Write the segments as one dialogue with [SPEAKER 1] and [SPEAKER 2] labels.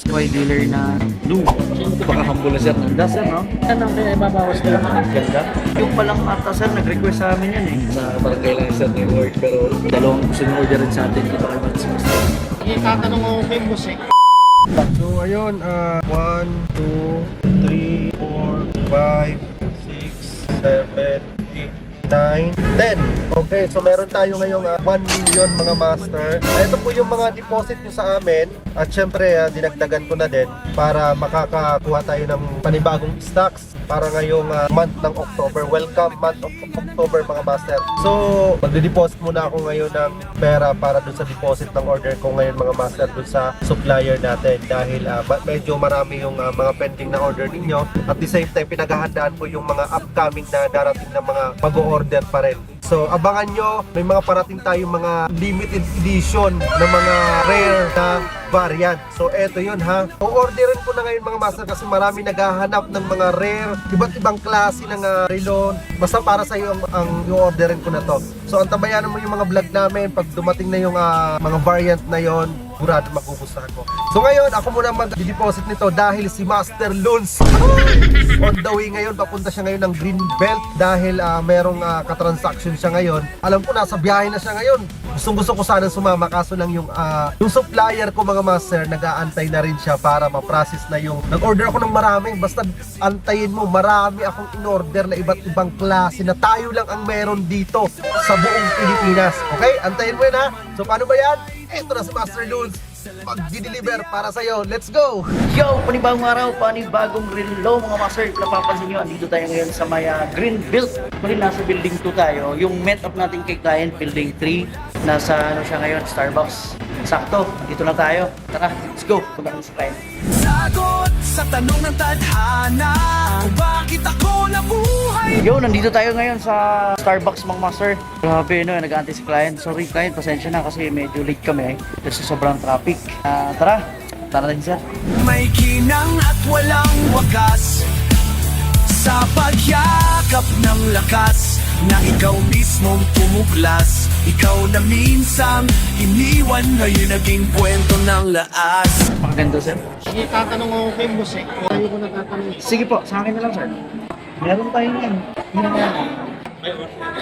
[SPEAKER 1] Toy dealer na blue. Baka humble na sir. Ganda sir, no?
[SPEAKER 2] Ano kaya ibabawas na lang?
[SPEAKER 1] Ganda. Yung palang ata sir, nag-request sa amin yan eh. Sa barangay lang sir na yung work. Pero dalawang gusto nyo orderin sa atin. Dito kayo mag-semester.
[SPEAKER 2] Itatanong ako kay boss eh.
[SPEAKER 3] So ayun, 1, 2, 3, 4, 5, 6, 7, 8, 9, 10. Okay, so meron tayo ngayong 1 million mga master. Ito po yung mga deposit nyo sa amin. At syempre, dinagdagan ko na din para makakakuha tayo ng panibagong stocks para ngayong month ng October. Welcome month of October mga master. So, magde-deposit muna ako ngayon ng pera para dun sa deposit ng order ko ngayon mga master dun sa supplier natin dahil medyo marami yung mga pending na order ninyo. At the same time, pinaghahandaan ko yung mga upcoming na darating na mga mag-order pa rin. So, abangan nyo, may mga parating tayong mga limited edition na mga rare na variant. So, eto yun ha. O-orderin ko na ngayon mga master kasi marami naghahanap ng mga rare, iba't ibang klase ng relo. Basta para sa iyo ang i-orderin ko na to. So, antabayanan mo yung mga vlog namin pag dumating na yung mga variant na yon. Sigurado magugustuhan ko. So ngayon, ako muna mag-deposit nito dahil si Master Loons on the way ngayon. Papunta siya ngayon ng Green Belt dahil merong katransaction siya ngayon. Alam ko nasa biyahe na siya ngayon. Gusto ko sana sumama kaso lang yung supplier ko mga master nag-aantay na rin siya para ma-process na yung nag-order ako ng marami. Basta antayin mo, marami akong in-order na iba't ibang klase na tayo lang ang meron dito sa buong Pilipinas. Okay? Antayin mo yun ha. So paano ba yan? Ito na si Master Loons mag-deliver para sa'yo. Let's go!
[SPEAKER 1] Yo! Panibagong araw, panibagong relo mga master. Napapansin nyo, andito tayo ngayon sa may Green Belt. Muli nasa building 2 tayo. Yung met up natin kay client, building 3. Nasa ano siya ngayon, Starbucks. Sakto, dito na tayo. Tara, let's go. Punta sa client.
[SPEAKER 4] Sagot sa tanong ng tadhana kung bakit ako nabuhay.
[SPEAKER 1] Yo, nandito tayo ngayon sa Starbucks mga master. Grabe no, nag-aantay si client. Sorry client, pasensya na kasi medyo late kami kasi sobrang traffic. Tara rin sir.
[SPEAKER 4] May kinang at walang wakas sa pagyakap ng lakas na ikaw mismong tumuklas. Ikaw na minsan iniwan, ngayon naging kwento ng laas.
[SPEAKER 1] Pakaganda sir.
[SPEAKER 2] Itatanong ako kay boss eh. Ayaw ko natatanong.
[SPEAKER 1] Sige po, sa akin na lang sir. Meron tayo yan. Hindi na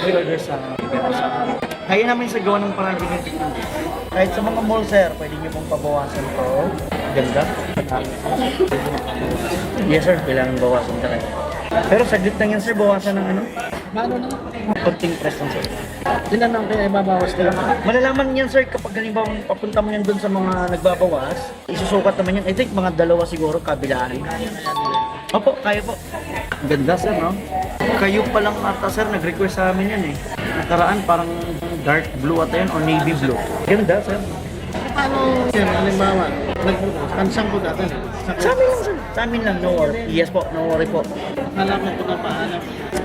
[SPEAKER 1] may order sa kaya namin sa gawa ng parang tingin-tingin. Kahit sa mga mall sir, pwede nyo pong pabawasan to. Ganda. Yes sir, kailangan bawasan talaga. Pero saglit lang yan sir, bawasan ng ano?
[SPEAKER 2] Paano na?
[SPEAKER 1] Konting press lang sir.
[SPEAKER 2] Ilan lang kaya ibabawas na lang?
[SPEAKER 1] Malalaman yan sir kapag halimbawa papunta mo yan dun sa mga nagbabawas, isusukat naman yan. I think mga 2 siguro kabilaan. Opo, kaya po. Ganda sir, no? Kayo pa lang ata sir, nag-request sa amin yan eh. Nakaraan parang dark blue ata yan or navy blue. Ganda sir.
[SPEAKER 2] Paano yan? Halimbawa, nagpansang ko dati.
[SPEAKER 1] Sa amin lang sir. Sa amin lang, no worry. Yes po, no worry po.
[SPEAKER 2] Nalaman ko na paano.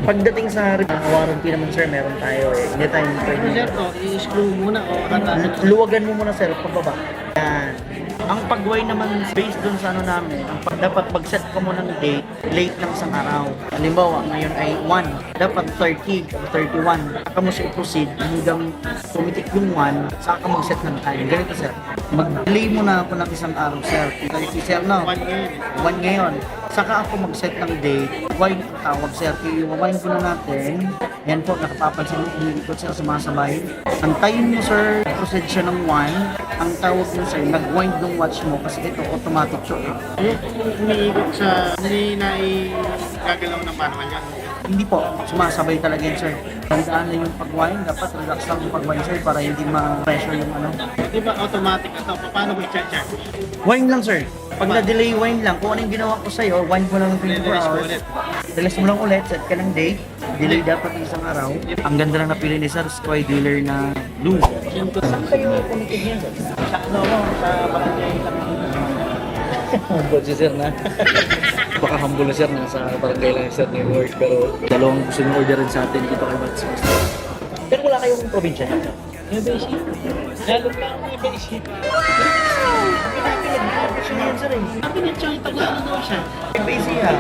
[SPEAKER 1] Pagdating sa warranty naman sir, meron tayo eh. Hindi tayo
[SPEAKER 2] Ano
[SPEAKER 1] pwede.
[SPEAKER 2] sir to? I-screw muna o katanin?
[SPEAKER 1] Luwagan mo muna sir, pababa. Yan. Ang pagway naman based dun sa ano namin, dapat mag-set ka mo ng date, late lang isang araw. Halimbawa, ngayon ay 1, dapat 30 o 31. Saka mo siya i-proceed hanggang tumitik yung 1, saka ka mag-set ng time. Ganito sir, mag-delay mo na ako ng isang araw sir. Kasi si sir no, 1 ngayon. Saka ako mag-set ng date, wine ang tawag sir. I-wine ko na natin. Yan po, nakapapansin mo, umiikot siya sa sumasabay. Antayin mo sir, proceed siya ng 1. Ang tawag mo sir, nag-wind ng watch mo kasi ito automatic siya.
[SPEAKER 2] Yung umiikot sa hindi na i-gagalaw ng manual yan.
[SPEAKER 1] Hindi po, sumasabay talaga yan sir. Tandaan na yung pag-wind, dapat relax lang yung pag-wind sir para hindi ma-pressure yung ano.
[SPEAKER 2] Di ba automatic ito? Paano ko i-check?
[SPEAKER 1] Wind lang sir. Pag na-delay wind lang, kung ano yung ginawa ko sa'yo, wind mo lang ng 24 hours. Release mo lang ulit, set ka ng date. Delay dapat ng isang araw. Ang ganda lang napili ni sir, Sky Dealer na blue. Saan kayo pumitig yan sir?
[SPEAKER 2] No, sa barangay lang.
[SPEAKER 1] Humble si sir na. Baka humble na sir, nasa barangay lang sir na yung work. Pero dalawang gusto nyo orderin sa atin dito kayo mag-semester. Pero wala kayong probinsya na.
[SPEAKER 2] May basic. Lalo lang may basic.
[SPEAKER 1] niya yan, sir eh.
[SPEAKER 2] Sabi niya, tsaka taga-ano daw siya.
[SPEAKER 1] May siya.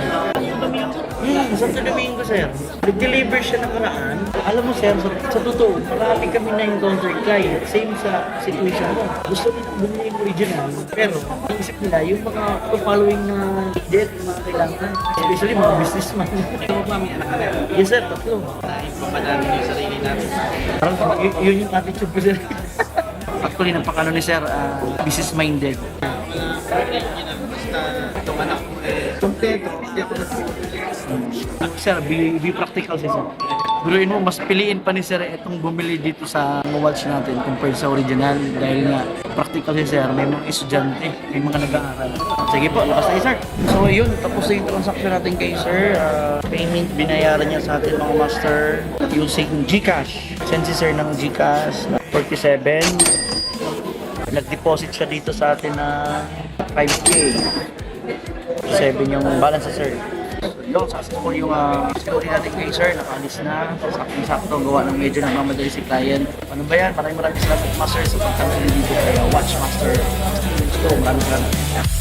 [SPEAKER 1] Santo Domingo, sir. Nag-deliver siya nakaraan. Alam mo, sir, sa totoo, marami kami na-encounter client. Same sa situation mo. Gusto nila bumili yung original, pero ang isip nila, yung mga following na needed, yung mga kailangan. Especially mga businessman.
[SPEAKER 2] Ito ba, may anak ka na?
[SPEAKER 1] Yes, sir, tatlo.
[SPEAKER 2] Papadami yung sarili namin.
[SPEAKER 1] Parang yun yung attitude ko, sir. Actually, napakano ni sir, business-minded.
[SPEAKER 2] Basta itong anak ko kompleto, hindi ako
[SPEAKER 1] Sir, be practical si sir. Biruin mo, mas piliin pa ni sir itong bumili dito sa watch natin compared sa original dahil nga practical si sir, may mga estudyante, may mga nag-aaral. Sige po, lakas tayo sir. So yun, tapos na yung transaction natin kay sir. Payment, binayaran niya sa atin mga master using GCash. Send si sir ng GCash na 47. Nag-deposit siya dito sa atin na 5K. 7 yung balance sa sir. Yung successful yung story natin kay sir, nakaalis na, sakto gawa ng medyo nagmamadali si client. Ano ba yan? Maraming salamat master sa pagkakali dito kay Watchmaster. So, maraming salamat.